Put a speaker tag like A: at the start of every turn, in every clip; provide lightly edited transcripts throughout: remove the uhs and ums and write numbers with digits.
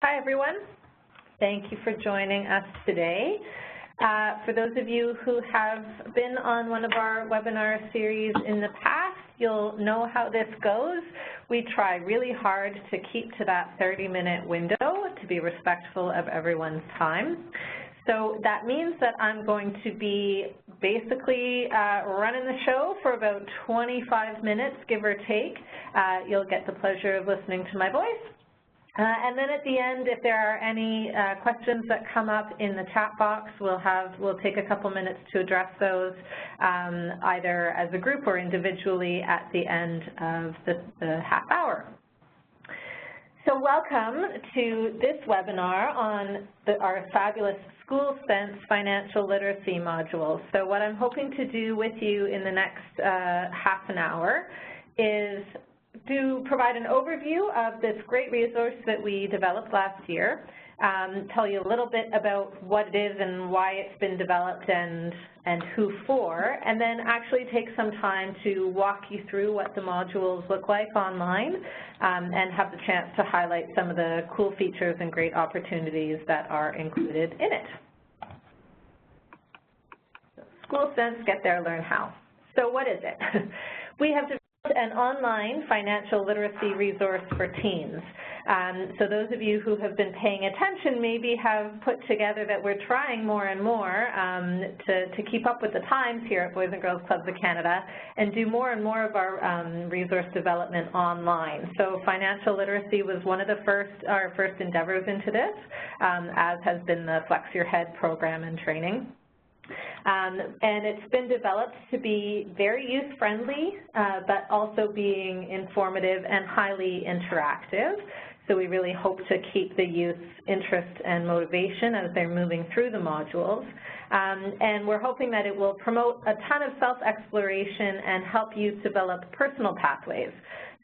A: Hi, everyone. Thank you for joining us today. For those of you who have been on one of our webinar series in the past, you'll know how this goes. We try really hard to keep to that 30-minute window to be respectful of everyone's time. So that means that I'm going to be basically running the show for about 25 minutes, give or take. You'll get the pleasure of listening to my voice. And then at the end, if there are any questions that come up in the chat box, we'll take a couple minutes to address those either as a group or individually at the end of the half hour. So welcome to this webinar on our fabulous School Sense Financial Literacy module. So what I'm hoping to do with you in the next half an hour is to provide an overview of this great resource that we developed last year, tell you a little bit about what it is and why it's been developed and who for, and then actually take some time to walk you through what the modules look like online and have the chance to highlight some of the cool features and great opportunities that are included in it. School Sense, get there, learn how. So what is it? We have an online financial literacy resource for teens. So those of you who have been paying attention maybe have put together that we're trying more and more to keep up with the times here at Boys and Girls Clubs of Canada and do more and more of our resource development online. So financial literacy was one of our first endeavors into this, as has been the Flex Your Head program and training. And it's been developed to be very youth-friendly, but also being informative and highly interactive. So we really hope to keep the youth's interest and motivation as they're moving through the modules. And we're hoping that it will promote a ton of self-exploration and help youth develop personal pathways.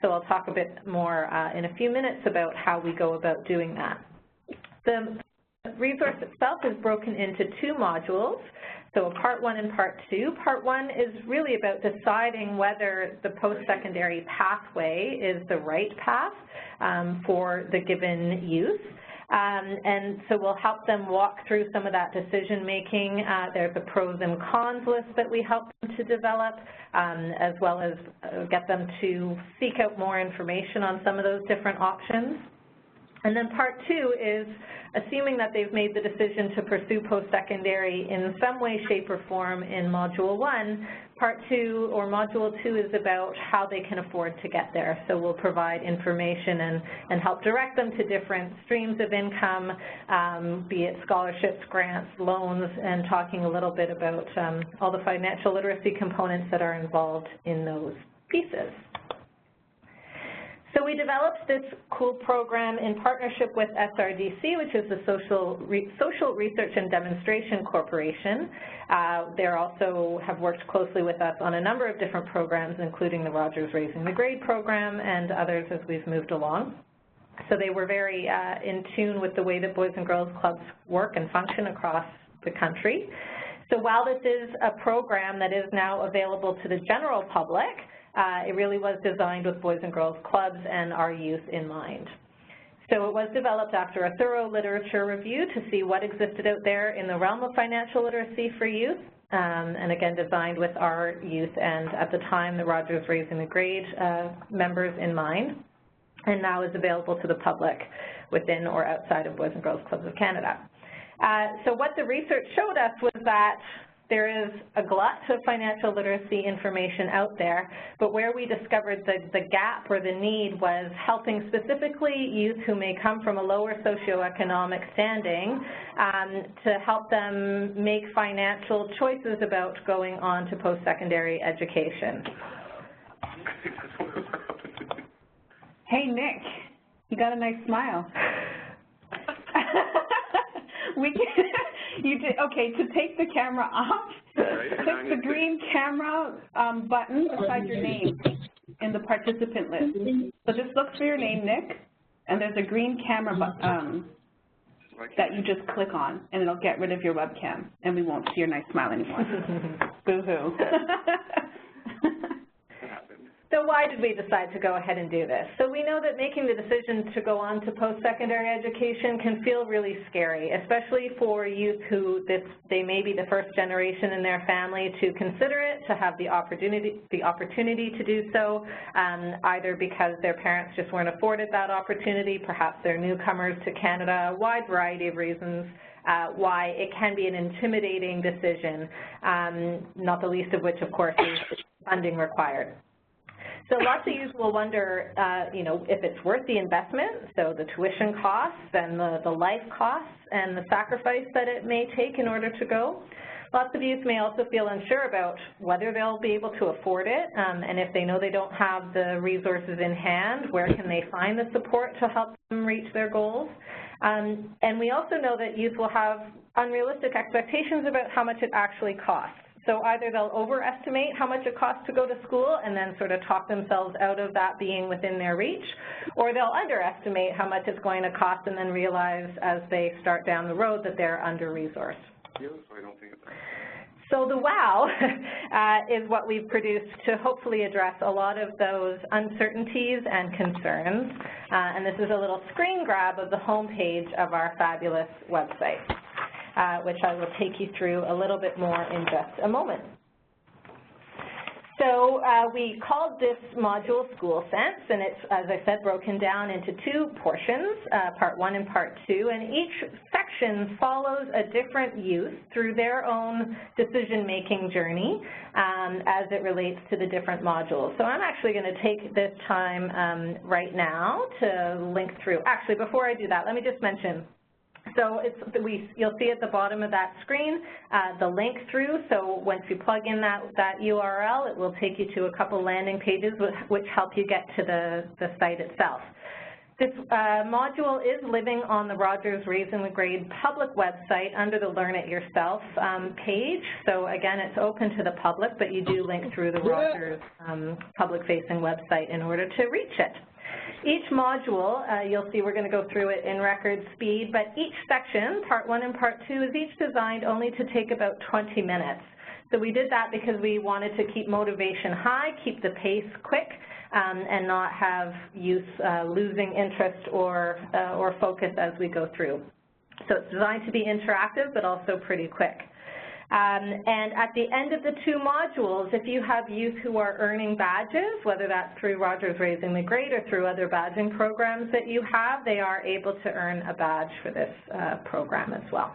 A: So I'll talk a bit more in a few minutes about how we go about doing that. The resource itself is broken into two modules. So Part 1 and Part 2. Part 1 is really about deciding whether the post-secondary pathway is the right path for the given youth. And so we'll help them walk through some of that decision-making. There's a pros and cons list that we help them to develop, as well as get them to seek out more information on some of those different options. And then Part 2 is assuming that they've made the decision to pursue post-secondary in some way, shape, or form in Module 1. Part 2, or Module 2, is about how they can afford to get there. So we'll provide information and help direct them to different streams of income, be it scholarships, grants, loans, and talking a little bit about all the financial literacy components that are involved in those pieces. So we developed this cool program in partnership with SRDC, which is the Social Research and Demonstration Corporation. They also have worked closely with us on a number of different programs, including the Rogers Raising the Grade program and others as we've moved along. So they were very in tune with the way that Boys and Girls Clubs work and function across the country. So while this is a program that is now available to the general public, it really was designed with Boys and Girls Clubs and our youth in mind. So it was developed after a thorough literature review to see what existed out there in the realm of financial literacy for youth, and again designed with our youth and at the time the Rogers Raising the Grade members in mind, and now is available to the public within or outside of Boys and Girls Clubs of Canada. So what the research showed us was that there is a glut of financial literacy information out there, but where we discovered the gap or the need was helping specifically youth who may come from a lower socioeconomic standing to help them make financial choices about going on to post-secondary education.
B: Hey, Nick, you got a nice smile. You did, okay, to take the camera off, click the green camera button beside your name in the participant list. So just look for your name, Nick, and there's a green camera that you just click on, and it'll get rid of your webcam, and we won't see your nice smile anymore. Boo-hoo.
A: So why did we decide to go ahead and do this? So we know that making the decision to go on to post-secondary education can feel really scary, especially for youth who they may be the first generation in their family to consider it, to have the opportunity to do so, either because their parents just weren't afforded that opportunity, perhaps they're newcomers to Canada, a wide variety of reasons. Why it can be an intimidating decision, not the least of which, of course, is funding required. So lots of youth will wonder, if it's worth the investment, so the tuition costs and the life costs and the sacrifice that it may take in order to go. Lots of youth may also feel unsure about whether they'll be able to afford it, and if they know they don't have the resources in hand, where can they find the support to help them reach their goals? And we also know that youth will have unrealistic expectations about how much it actually costs. So either they'll overestimate how much it costs to go to school and then sort of talk themselves out of that being within their reach, or they'll underestimate how much it's going to cost and then realize as they start down the road that they're under-resourced.
C: Yeah, so I don't think it's
A: So the WOW is what we've produced to hopefully address a lot of those uncertainties and concerns. And this is a little screen grab of the homepage of our fabulous website, which I will take you through a little bit more in just a moment. So we called this module School Sense, and it's, as I said, broken down into two portions, Part 1 and Part 2, and each section follows a different youth through their own decision-making journey as it relates to the different modules. So I'm actually going to take this time right now to link through. Actually, before I do that, let me just mention, so you'll see at the bottom of that screen the link through. So once you plug in that URL, it will take you to a couple landing pages which help you get to the site itself. This module is living on the Rogers Raise and Grade public website under the Learn It Yourself page. So again, it's open to the public, but you do link through the Rogers public-facing website in order to reach it. Each module, you'll see we're going to go through it in record speed, but each section, Part 1 and Part 2, is each designed only to take about 20 minutes. So we did that because we wanted to keep motivation high, keep the pace quick, and not have youth losing interest or focus as we go through. So it's designed to be interactive, but also pretty quick. And at the end of the two modules, if you have youth who are earning badges, whether that's through Rogers Raising the Grade or through other badging programs that you have, they are able to earn a badge for this program as well.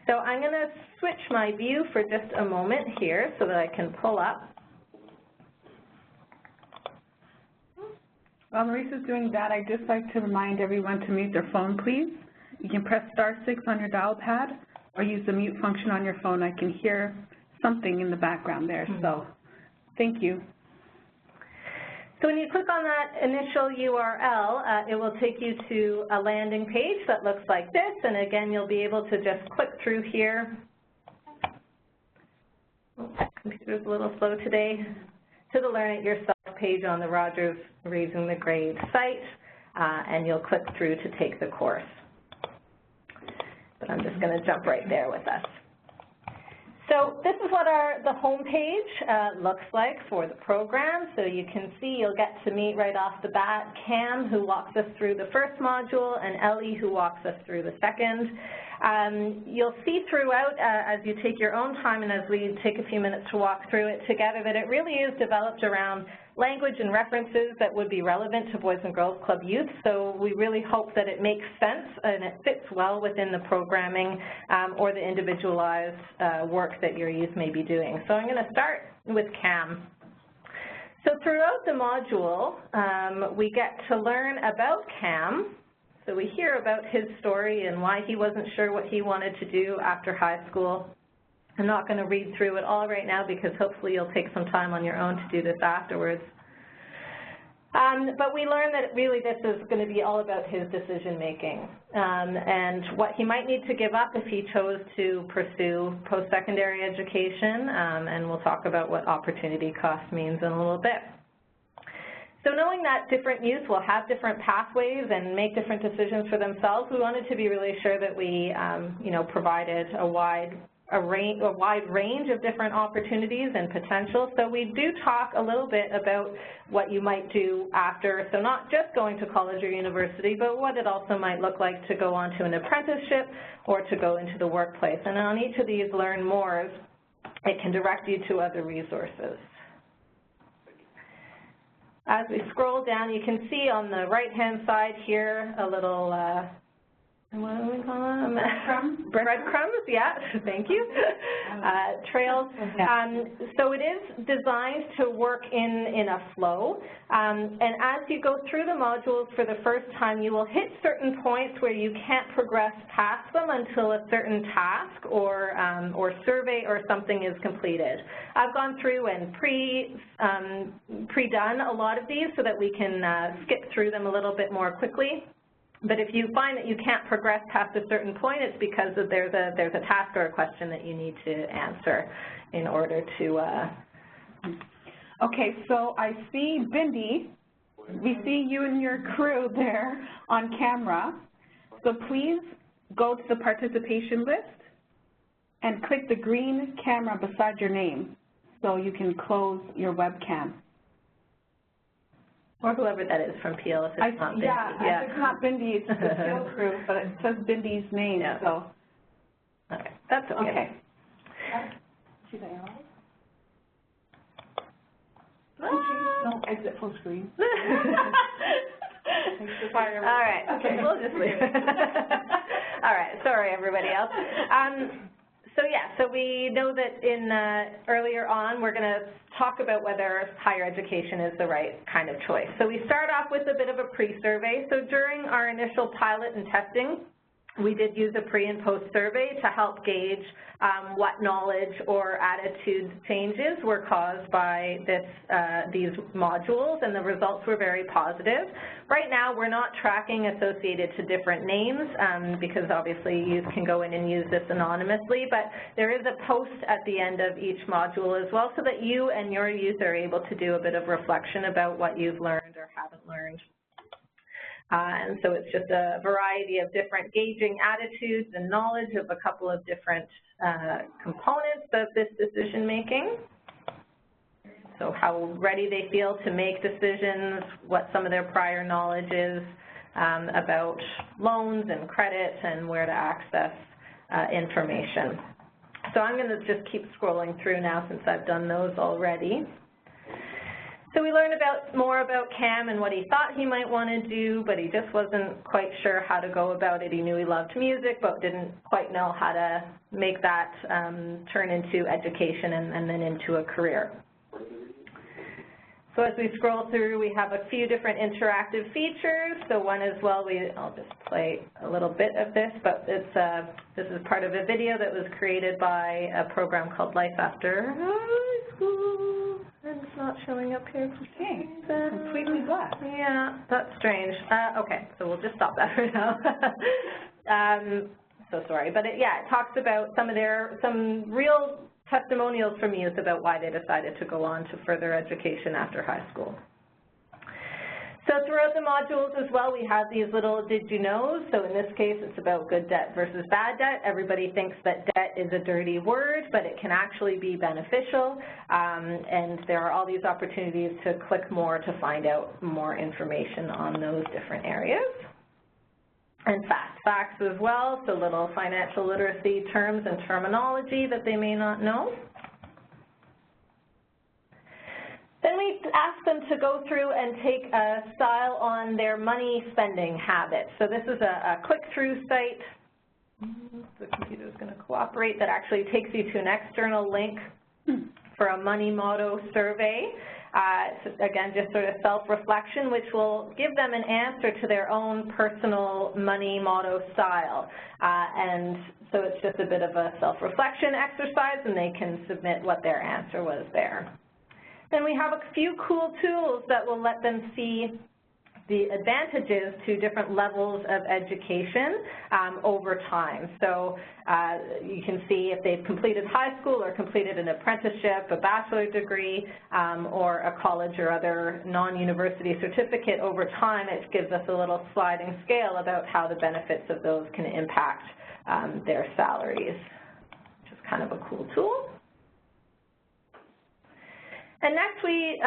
A: So I'm going to switch my view for just a moment here so that I can pull up.
B: While Maurice is doing that, I'd just like to remind everyone to mute their phone, please. You can press *6 on your dial pad or use the mute function on your phone. I can hear something in the background there, so thank you.
A: So when you click on that initial URL, it will take you to a landing page that looks like this, and again, you'll be able to just click through here. Oh, computer's a little slow today. To the Learn It Yourself page on the Rogers Raising the Grade site, and you'll click through to take the course. But I'm just going to jump right there with us. So this is what the home page looks like for the program. So you can see you'll get to meet right off the bat Cam, who walks us through the first module, and Ellie, who walks us through the second. You'll see throughout, as you take your own time and as we take a few minutes to walk through it together, that it really is developed around language and references that would be relevant to Boys and Girls Club youth. So we really hope that it makes sense and it fits well within the programming or the individualized work that your youth may be doing. So I'm going to start with Cam. So throughout the module, we get to learn about Cam. So we hear about his story and why he wasn't sure what he wanted to do after high school. I'm not going to read through it all right now because hopefully you'll take some time on your own to do this afterwards. But we learn that really this is going to be all about his decision-making and what he might need to give up if he chose to pursue post-secondary education, and we'll talk about what opportunity cost means in a little bit. So knowing that different youth will have different pathways and make different decisions for themselves, we wanted to be really sure that we provided a wide a wide range of different opportunities and potential. So we do talk a little bit about what you might do after, so not just going to college or university, but what it also might look like to go on to an apprenticeship or to go into the workplace. And on each of these Learn Mores, it can direct you to other resources. As we scroll down, you can see on the right-hand side here a little, what do we call them? Breadcrumbs, yeah, thank you. Trails. So it is designed to work in a flow. And as you go through the modules for the first time, you will hit certain points where you can't progress past them until a certain task or survey or something is completed. I've gone through and pre-done a lot of these so that we can skip through them a little bit more quickly. But if you find that you can't progress past a certain point, it's because there's a task or a question that you need to answer in order to.
B: Okay, so I see Bindi. We see you and your crew there on camera. So please go to the participation list and click the green camera beside your name so you can close your webcam.
A: Or whoever that is from Peel, if it's not Bindi.
B: Yeah, if it's not Bindi, it's the Peel crew, but it says Bindi's name, so.
A: Okay, that's okay.
B: Okay. No, exit full screen.
A: All right, okay, we'll just leave it. All right, sorry everybody else. So we know that earlier on we're going to talk about whether higher education is the right kind of choice. So we start off with a bit of a pre-survey. So during our initial pilot and testing, we did use a pre- and post-survey to help gauge what knowledge or attitude changes were caused by these modules, and the results were very positive. Right now, we're not tracking associated to different names because obviously youth can go in and use this anonymously, but there is a post at the end of each module as well so that you and your youth are able to do a bit of reflection about what you've learned or haven't learned. And so it's just a variety of different gauging attitudes and knowledge of a couple of different components of this decision making. So how ready they feel to make decisions, what some of their prior knowledge is about loans and credit and where to access information. So I'm going to just keep scrolling through now since I've done those already. So we learned more about Cam and what he thought he might want to do, but he just wasn't quite sure how to go about it. He knew he loved music, but didn't quite know how to make that turn into education and then into a career. So as we scroll through, we have a few different interactive features. So one as well, I'll just play a little bit of this, but this is part of a video that was created by a program called Life After High School. And it's not showing up here.
B: Okay, completely black.
A: Yeah, that's strange. Okay, so we'll just stop that for now. So sorry, but it talks about some real testimonials from youth about why they decided to go on to further education after high school. So throughout the modules as well, we have these little did you knows. So in this case, it's about good debt versus bad debt. Everybody thinks that debt is a dirty word, but it can actually be beneficial. And there are all these opportunities to click more to find out more information on those different areas. And fast facts as well, so little financial literacy terms and terminology that they may not know. Then we ask them to go through and take a style on their money spending habits. So this is a click-through site. The computer is going to cooperate. That actually takes you to an external link for a money motto survey. It's, again, just sort of self-reflection, which will give them an answer to their own personal money motto style. And so it's just a bit of a self-reflection exercise, and they can submit what their answer was there. Then we have a few cool tools that will let them see the advantages to different levels of education over time. So you can see if they've completed high school or completed an apprenticeship, a bachelor's degree, or a college or other non-university certificate over time. It gives us a little sliding scale about how the benefits of those can impact their salaries, which is kind of a cool tool. And next we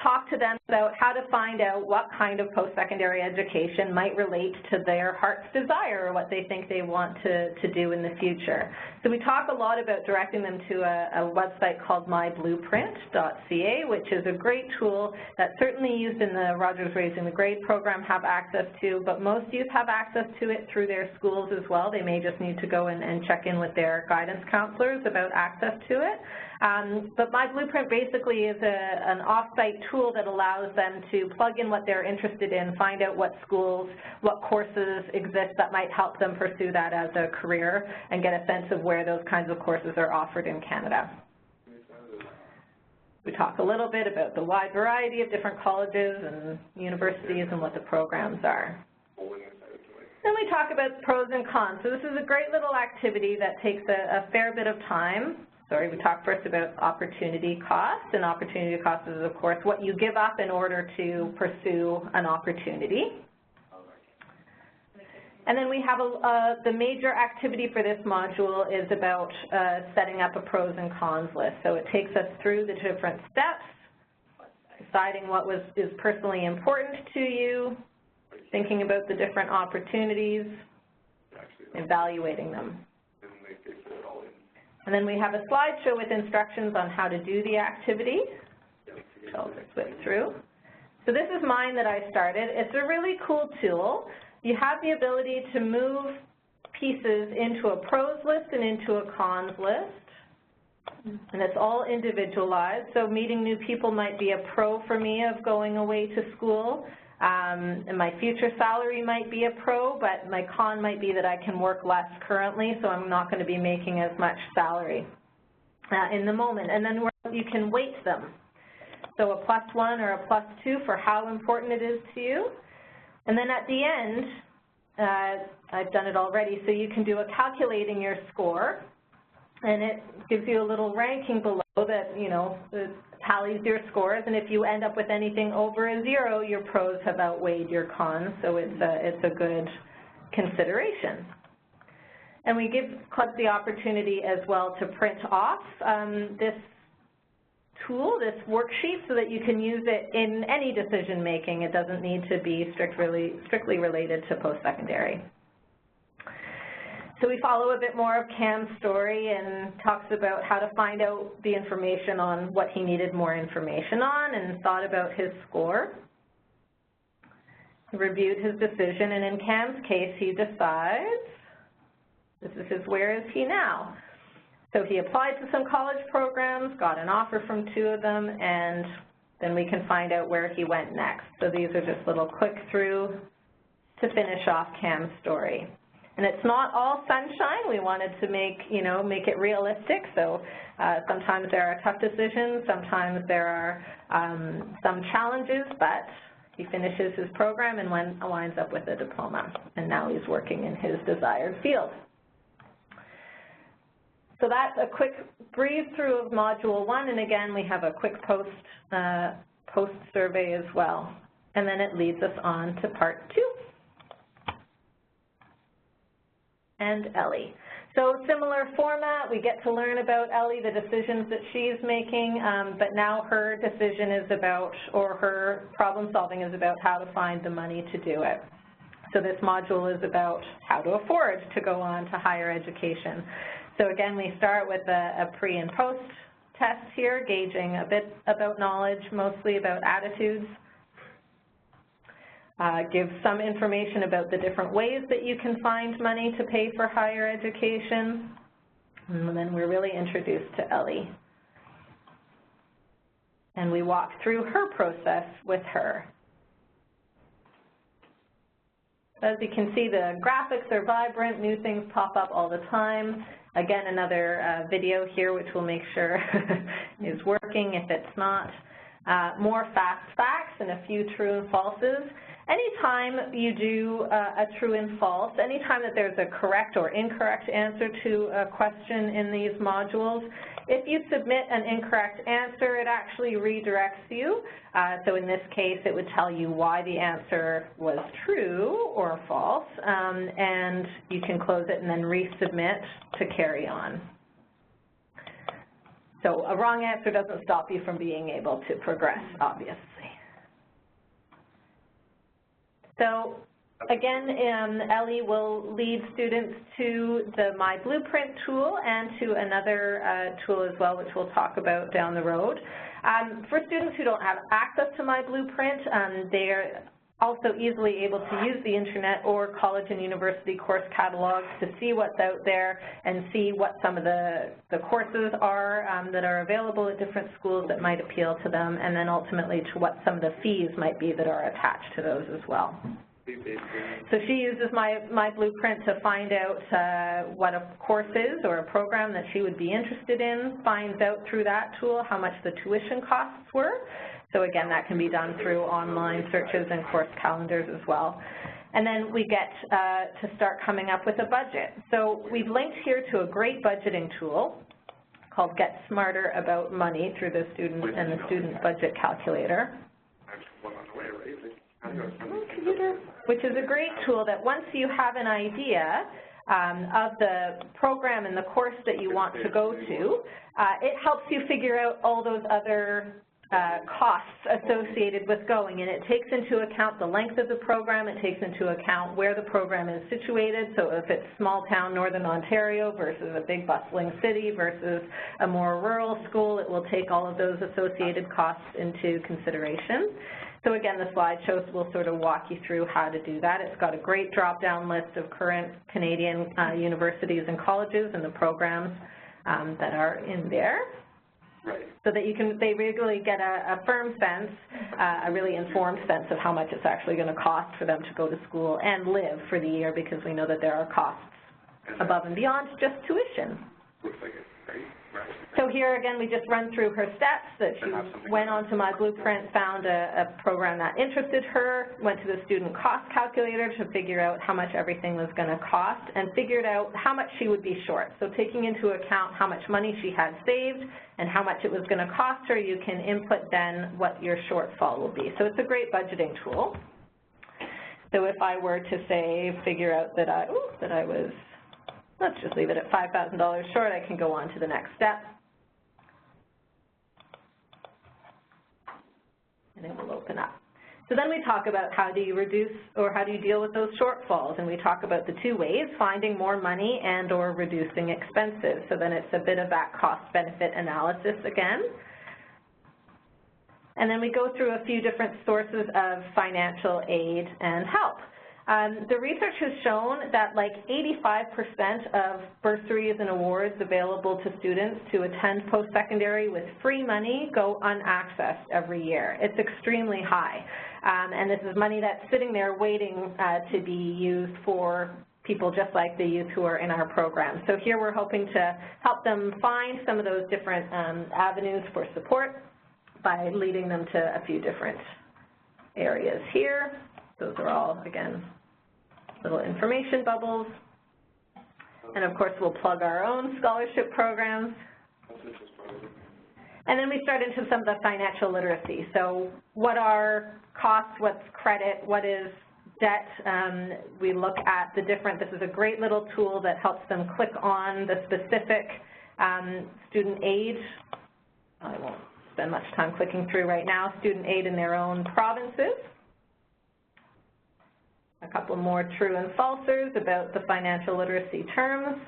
A: talk to them about how to find out what kind of post-secondary education might relate to their heart's desire or what they think they want to do in the future. So we talk a lot about directing them to a website called myblueprint.ca, which is a great tool that's certainly used in the Rogers Raising the Grade program, have access to, but most youth have access to it through their schools as well. They may just need to go and check in with their guidance counselors about access to it. But My Blueprint basically is an off-site tool that allows them to plug in what they're interested in, find out what schools, what courses exist that might help them pursue that as a career, and get a sense of where those kinds of courses are offered in Canada. We talk a little bit about the wide variety of different colleges and universities and what the programs are. Then we talk about pros and cons. So this is a great little activity that takes a fair bit of time. We talked first about opportunity cost, and opportunity cost is, of course, what you give up in order to pursue an opportunity. And then we have the major activity for this module is about setting up a pros and cons list. So it takes us through the different steps, deciding what is personally important to you, thinking about the different opportunities, evaluating them. And then we have a slideshow with instructions on how to do the activity. So I'll just whip through. So this is mine that I started. It's a really cool tool. You have the ability to move pieces into a pros list and into a cons list. And it's all individualized. So meeting new people might be a pro for me of going away to school. And my future salary might be a pro, but my con might be that I can work less currently, so I'm not going to be making as much salary in the moment. And then you can weight them. So a +1 or a +2 for how important it is to you. And then at the end, I've done it already, so you can do a calculating your score, and it gives you a little ranking below that, you know, tallies your scores, and if you end up with anything over a 0, your pros have outweighed your cons, so it's a good consideration. And we give clubs the opportunity as well to print off this tool, this worksheet, so that you can use it in any decision making. It doesn't need to be strictly related to post-secondary. So we follow a bit more of Cam's story and talks about how to find out the information on what he needed more information on, and thought about his score. He reviewed his decision, and in Cam's case, he decides, this is his where is he now. So he applied to some college programs, got an offer from 2 of them, and then we can find out where he went next. So these are just little click through to finish off Cam's story. And it's not all sunshine. We wanted to make it realistic. So sometimes there are tough decisions, sometimes there are some challenges, but he finishes his program and winds up with a diploma. And now he's working in his desired field. So that's a quick breeze through of Module 1. And again, we have a quick post survey as well. And then it leads us on to Part 2. And Ellie. So similar format, we get to learn about Ellie, the decisions that she's making, but now her decision is about, or her problem solving is about how to find the money to do it. So this module is about how to afford to go on to higher education. So again, we start with a pre and post test here, gauging a bit about knowledge, mostly about attitudes. Give some information about the different ways that you can find money to pay for higher education. And then we're really introduced to Ellie. And we walk through her process with her. As you can see, the graphics are vibrant, new things pop up all the time. Again, another video here which we'll make sure is working if it's not. More fast facts and a few true and falses. Anytime you do a true and false, anytime that there's a correct or incorrect answer to a question in these modules, if you submit an incorrect answer, it actually redirects you. So in this case, it would tell you why the answer was true or false, and you can close it and then resubmit to carry on. So a wrong answer doesn't stop you from being able to progress, obviously. So again, Ellie will lead students to the My Blueprint tool and to another tool as well, which we'll talk about down the road. For students who don't have access to My Blueprint, they're also easily able to use the internet or college and university course catalogs to see what's out there and see what some of the courses are that are available at different schools that might appeal to them, and then ultimately to what some of the fees might be that are attached to those as well. So she uses my Blueprint to find out what a course is or a program that she would be interested in, finds out through that tool how much the tuition costs were. So again, that can be done through online searches and course calendars as well. And then we get to start coming up with a budget. So we've linked here to a great budgeting tool called Get Smarter About Money through the student and the student budget calculator, which is a great tool that once you have an idea of the program and the course that you want to go to, it helps you figure out all those other costs associated with going, and it takes into account the length of the program, it takes into account where the program is situated, so if it's small town Northern Ontario versus a big bustling city versus a more rural school, it will take all of those associated costs into consideration. So again, the slideshows will sort of walk you through how to do that. It's got a great drop-down list of current Canadian universities and colleges and the programs that are in there. Right. So that they really get a firm sense, a really informed sense of how much it's actually going to cost for them to go to school and live for the year, because we know that there are costs above and beyond just tuition. Looks like it's great. Right. So here again, we just run through her steps, that she went onto My Blueprint, found a program that interested her, went to the student cost calculator to figure out how much everything was going to cost, and figured out how much she would be short. So taking into account how much money she had saved and how much it was going to cost her, you can input then what your shortfall will be. So it's a great budgeting tool. So if I were to say, figure out that I was, let's just leave it at $5,000 short, I can go on to the next step. And it will open up. So then we talk about how do you reduce or how do you deal with those shortfalls, and we talk about the two ways, finding more money and or reducing expenses. So then it's a bit of that cost-benefit analysis again. And then we go through a few different sources of financial aid and help. The research has shown that like 85% of bursaries and awards available to students to attend post-secondary with free money go unaccessed every year. It's extremely high. And this is money that's sitting there waiting to be used for people just like the youth who are in our program. So here we're hoping to help them find some of those different avenues for support by leading them to a few different areas here. Those are all, again, little information bubbles. And of course, we'll plug our own scholarship programs. And then we start into some of the financial literacy. So what are costs, what's credit, what is debt? We look at the different, this is a great little tool that helps them click on the specific student aid. I won't spend much time clicking through right now, student aid in their own provinces. A couple more true and falsers about the financial literacy terms.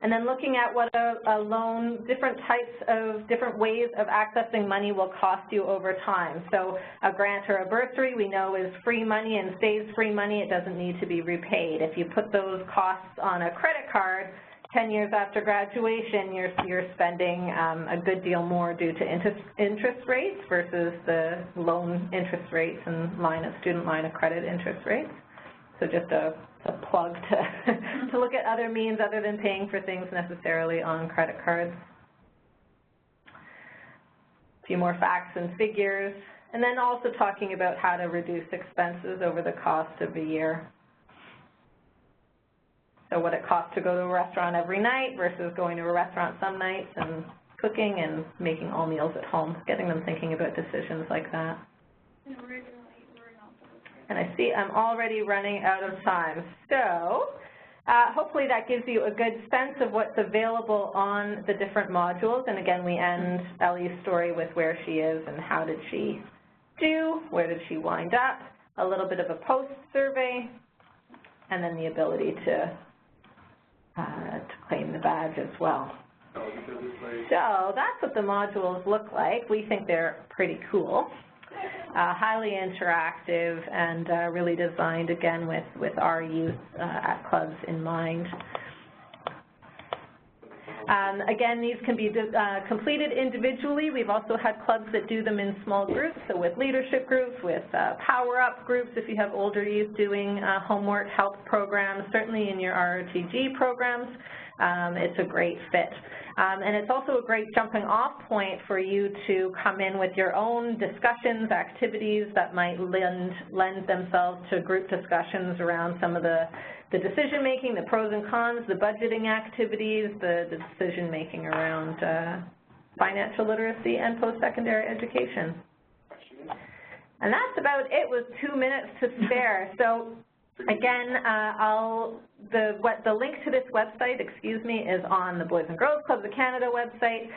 A: And then looking at what a loan, different ways of accessing money will cost you over time. So a grant or a bursary we know is free money and stays free money. It doesn't need to be repaid. If you put those costs on a credit card, 10 years after graduation, you're spending a good deal more due to interest rates versus the loan interest rates and student line of credit interest rates. So just a plug to look at other means other than paying for things necessarily on credit cards. A few more facts and figures, and then also talking about how to reduce expenses over the cost of the year. So what it costs to go to a restaurant every night versus going to a restaurant some nights, and cooking and making all meals at home, getting them thinking about decisions like that. And I see I'm already running out of time. So hopefully that gives you a good sense of what's available on the different modules. And again, we end Ellie's story with where she is and how did she do, where did she wind up, a little bit of a post survey, and then the ability to claim the badge as well. So that's what the modules look like. We think they're pretty cool, highly interactive, and really designed, again, with our youth at clubs in mind. Again, these can be completed individually. We've also had clubs that do them in small groups, so with leadership groups, with power-up groups if you have older youth doing homework help programs, certainly in your ROTG programs. It's a great fit. And it's also a great jumping off point for you to come in with your own discussions, activities that might lend themselves to group discussions around some of the decision-making, the pros and cons, the budgeting activities, the decision-making around financial literacy and post-secondary education. And that's about it with 2 minutes to spare. So again, the link to this website, is on the Boys and Girls Clubs of Canada website,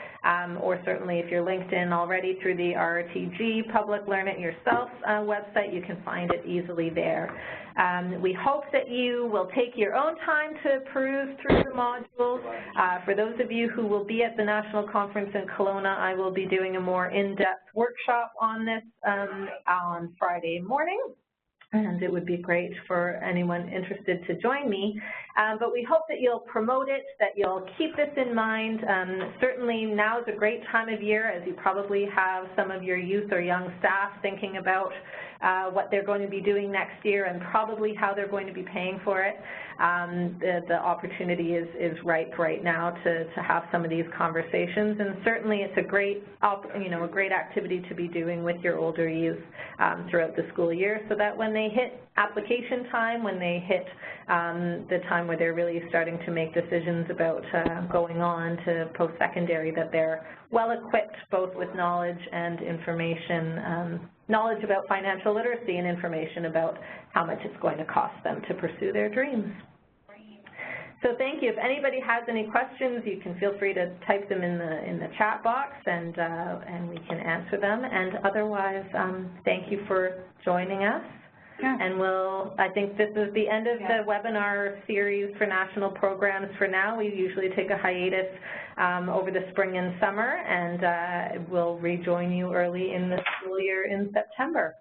A: or certainly if you're linked in already through the ROTG Public Learn It Yourself website, you can find it easily there. We hope that you will take your own time to peruse through the modules. For those of you who will be at the National Conference in Kelowna, I will be doing a more in-depth workshop on this on Friday morning. And it would be great for anyone interested to join me. But we hope that you'll promote it, that you'll keep this in mind. Certainly now is a great time of year, as you probably have some of your youth or young staff thinking about what they're going to be doing next year and probably how they're going to be paying for it. The opportunity is ripe right now to have some of these conversations, and certainly it's a great, a great activity to be doing with your older youth throughout the school year, so that when they hit application time, when they hit the time where they're really starting to make decisions about going on to post-secondary, that they're well-equipped both with knowledge and information, knowledge about financial literacy and information about how much it's going to cost them to pursue their dreams. So thank you. If anybody has any questions, you can feel free to type them in the chat box, and we can answer them. And otherwise, thank you for joining us. Yeah. And I think this is the end of the webinar series for national programs for now. We usually take a hiatus over the spring and summer, and we'll rejoin you early in the school year in September.